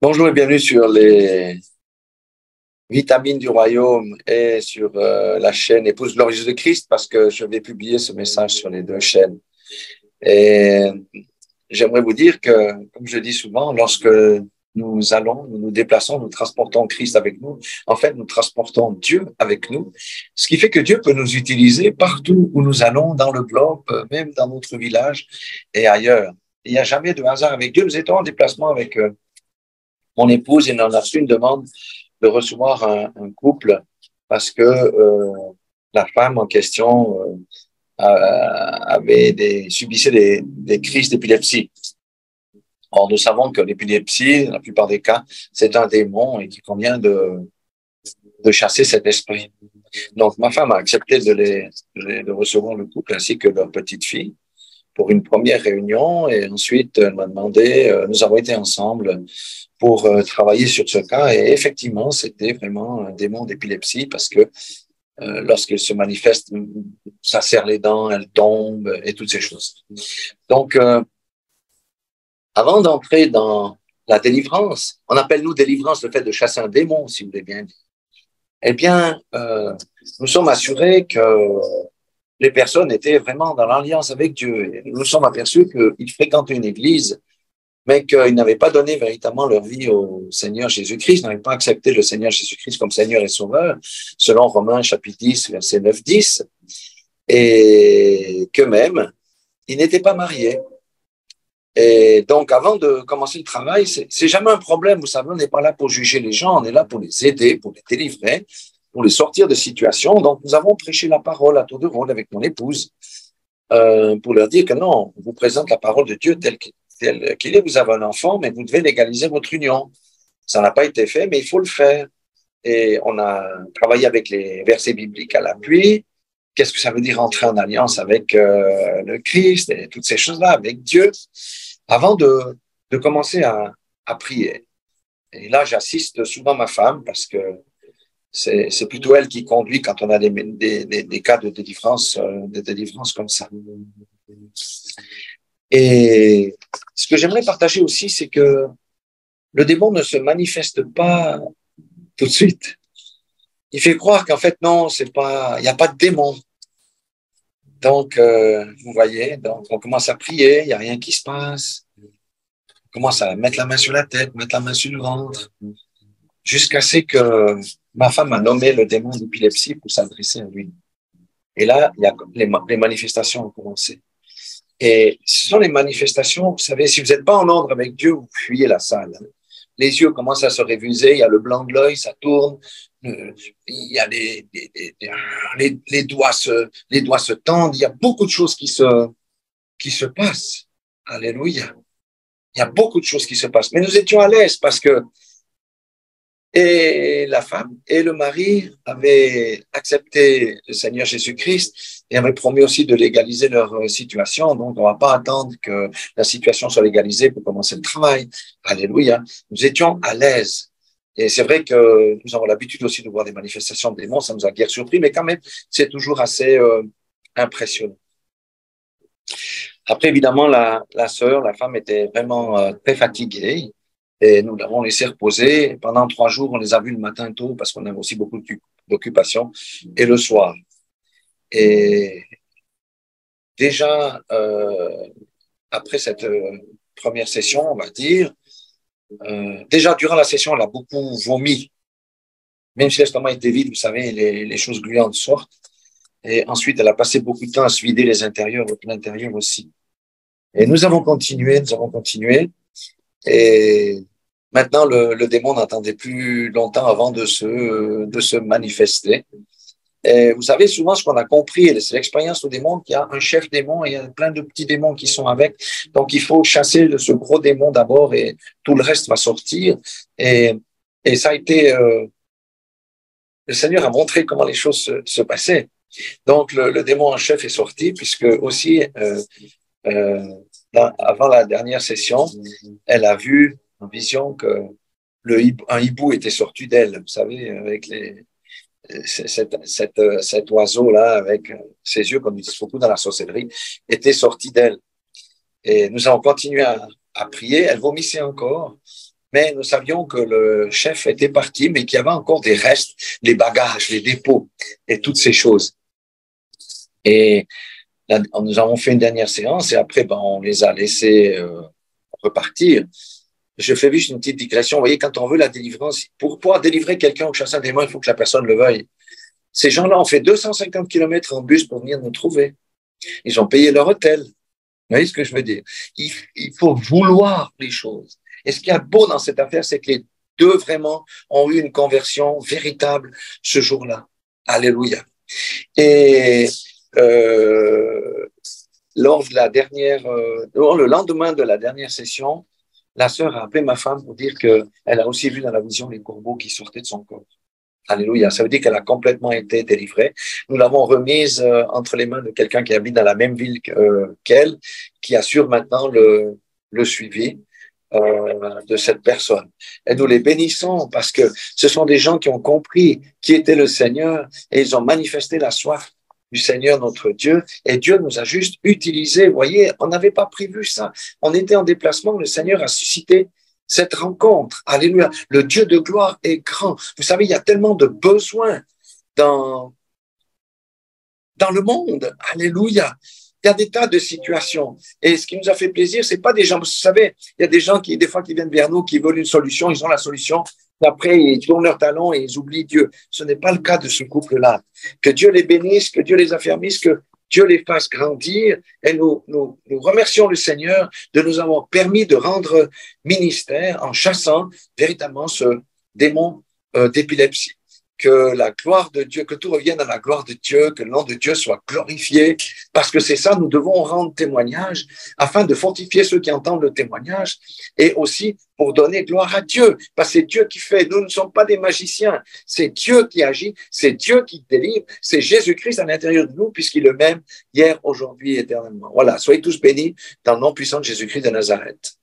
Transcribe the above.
Bonjour et bienvenue sur les vitamines du royaume et sur la chaîne Épouse glorieuse de Christ parce que je vais publier ce message sur les deux chaînes. Et j'aimerais vous dire que, comme je dis souvent, lorsque nous nous déplaçons, nous transportons Christ avec nous. En fait, nous transportons Dieu avec nous, ce qui fait que Dieu peut nous utiliser partout où nous allons dans le globe, même dans notre village et ailleurs. Il n'y a jamais de hasard avec Dieu. Nous étions en déplacement avec mon épouse et on a reçu une demande de recevoir un couple parce que la femme en question subissait des crises d'épilepsie. Or, nous savons que l'épilepsie, dans la plupart des cas, c'est un démon et qu'il convient de chasser cet esprit. Donc, ma femme a accepté de recevoir le couple ainsi que leur petite fille pour une première réunion et ensuite elle m'a demandé, nous avons été ensemble pour travailler sur ce cas et effectivement c'était vraiment un démon d'épilepsie parce que lorsqu'il se manifeste, ça serre les dents, elle tombe et toutes ces choses. Donc avant d'entrer dans la délivrance, on appelle nous délivrance le fait de chasser un démon, si vous voulez bien dire. Eh bien, nous sommes assurés que les personnes étaient vraiment dans l'alliance avec Dieu. Et nous nous sommes aperçus qu'ils fréquentaient une église, mais qu'ils n'avaient pas donné véritablement leur vie au Seigneur Jésus-Christ, n'avaient pas accepté le Seigneur Jésus-Christ comme Seigneur et Sauveur, selon Romains chapitre 10, verset 9-10, et qu'eux-mêmes, ils n'étaient pas mariés. Et donc, avant de commencer le travail, c'est jamais un problème. Vous savez, on n'est pas là pour juger les gens, on est là pour les aider, pour les délivrer, pour les sortir de situations. Donc, nous avons prêché la parole à tour de rôle avec mon épouse pour leur dire que non, on vous présente la parole de Dieu telle qu'il est. Vous avez un enfant, mais vous devez légaliser votre union. Ça n'a pas été fait, mais il faut le faire. Et on a travaillé avec les versets bibliques à l'appui. Qu'est-ce que ça veut dire entrer en alliance avec le Christ et toutes ces choses-là, avec Dieu, avant de commencer à prier. Et là, j'assiste souvent ma femme parce que c'est plutôt elle qui conduit quand on a des cas de délivrance comme ça. Et ce que j'aimerais partager aussi, c'est que le démon ne se manifeste pas tout de suite. Il fait croire qu'en fait, non, c'est pas, il n'y a pas de démon. Donc, vous voyez, donc on commence à prier, il n'y a rien qui se passe. On commence à mettre la main sur la tête, mettre la main sur le ventre, jusqu'à ce que ma femme a nommé le démon d'épilepsie pour s'adresser à lui. Et là, il y a les manifestations ont commencé. Et ce sont les manifestations, vous savez, si vous n'êtes pas en ordre avec Dieu, vous fuyez la salle. Les yeux commencent à se réviser, il y a le blanc de l'œil, ça tourne, il y a les doigts se tendent, il y a beaucoup de choses qui se passent. Alléluia. Il y a beaucoup de choses qui se passent. Mais nous étions à l'aise parce que et la femme et le mari avaient accepté le Seigneur Jésus-Christ et avaient promis aussi de légaliser leur situation. Donc, on ne va pas attendre que la situation soit légalisée pour commencer le travail. Alléluia. Nous étions à l'aise. Et c'est vrai que nous avons l'habitude aussi de voir des manifestations de démons. Ça nous a guère surpris, mais quand même, c'est toujours assez impressionnant. Après, évidemment, la sœur, la femme était vraiment très fatiguée. Et nous l'avons laissé reposer. Pendant 3 jours, on les a vus le matin tôt parce qu'on avait aussi beaucoup d'occupations et le soir. Et déjà, après cette première session, on va dire, déjà durant la session, elle a beaucoup vomi. Même si l'estomac était vide, vous savez, les choses gluantes sortent. Et ensuite, elle a passé beaucoup de temps à se vider l'intérieur aussi. Et nous avons continué. Et maintenant, le démon n'attendait plus longtemps avant de se manifester. Et vous savez, souvent, ce qu'on a compris, et c'est l'expérience au démon, qu'il y a un chef démon et il y a plein de petits démons qui sont avec. Donc, il faut chasser ce gros démon d'abord et tout le reste va sortir. Et ça a été, le Seigneur a montré comment les choses se passaient. Donc, le démon en chef est sorti, puisque aussi, avant la dernière session, elle a vu en vision que un hibou était sorti d'elle, vous savez, avec cet oiseau-là, avec ses yeux, comme ils disent beaucoup dans la sorcellerie, était sorti d'elle. Et nous avons continué à prier. Elle vomissait encore. mais nous savions que le chef était parti, mais qu'il y avait encore des restes, les bagages, les dépôts et toutes ces choses. Et là, nous avons fait une dernière séance et après, on les a laissés repartir. Je fais juste une petite digression. Vous voyez, quand on veut la délivrance, pour pouvoir délivrer quelqu'un au chasseur des démons, il faut que la personne le veuille. Ces gens-là ont fait 250 kilomètres en bus pour venir nous trouver. Ils ont payé leur hôtel. Vous voyez ce que je veux dire? Il faut vouloir les choses. Et ce qui est beau dans cette affaire, c'est que les deux vraiment ont eu une conversion véritable ce jour-là. Alléluia. Et lors de la dernière, le lendemain de la dernière session, la sœur a appelé ma femme pour dire qu'elle a aussi vu dans la vision les corbeaux qui sortaient de son corps. Alléluia. Ça veut dire qu'elle a complètement été délivrée. Nous l'avons remise entre les mains de quelqu'un qui habite dans la même ville qu'elle, qui assure maintenant le suivi de cette personne. Et nous les bénissons parce que ce sont des gens qui ont compris qui était le Seigneur et ils ont manifesté la soif du Seigneur notre Dieu, et Dieu nous a juste utilisés. Vous voyez, on n'avait pas prévu ça. On était en déplacement, le Seigneur a suscité cette rencontre. Alléluia. Le Dieu de gloire est grand. Vous savez, il y a tellement de besoins dans le monde. Alléluia. Il y a des tas de situations. Et ce qui nous a fait plaisir, c'est pas des gens, vous savez, il y a des gens qui, des fois, qui viennent vers nous, qui veulent une solution, ils ont la solution. Après, ils tournent leurs talons et ils oublient Dieu. Ce n'est pas le cas de ce couple-là. Que Dieu les bénisse, que Dieu les affermisse, que Dieu les fasse grandir. Et nous remercions le Seigneur de nous avoir permis de rendre ministère en chassant véritablement ce démon d'épilepsie. Que la gloire de Dieu, que tout revienne à la gloire de Dieu, que le nom de Dieu soit glorifié, parce que c'est ça, nous devons rendre témoignage afin de fortifier ceux qui entendent le témoignage et aussi pour donner gloire à Dieu, parce que c'est Dieu qui fait, nous ne sommes pas des magiciens, c'est Dieu qui agit, c'est Dieu qui délivre, c'est Jésus-Christ à l'intérieur de nous, puisqu'il est le même hier, aujourd'hui et éternellement. Voilà, soyez tous bénis dans le nom puissant de Jésus-Christ de Nazareth.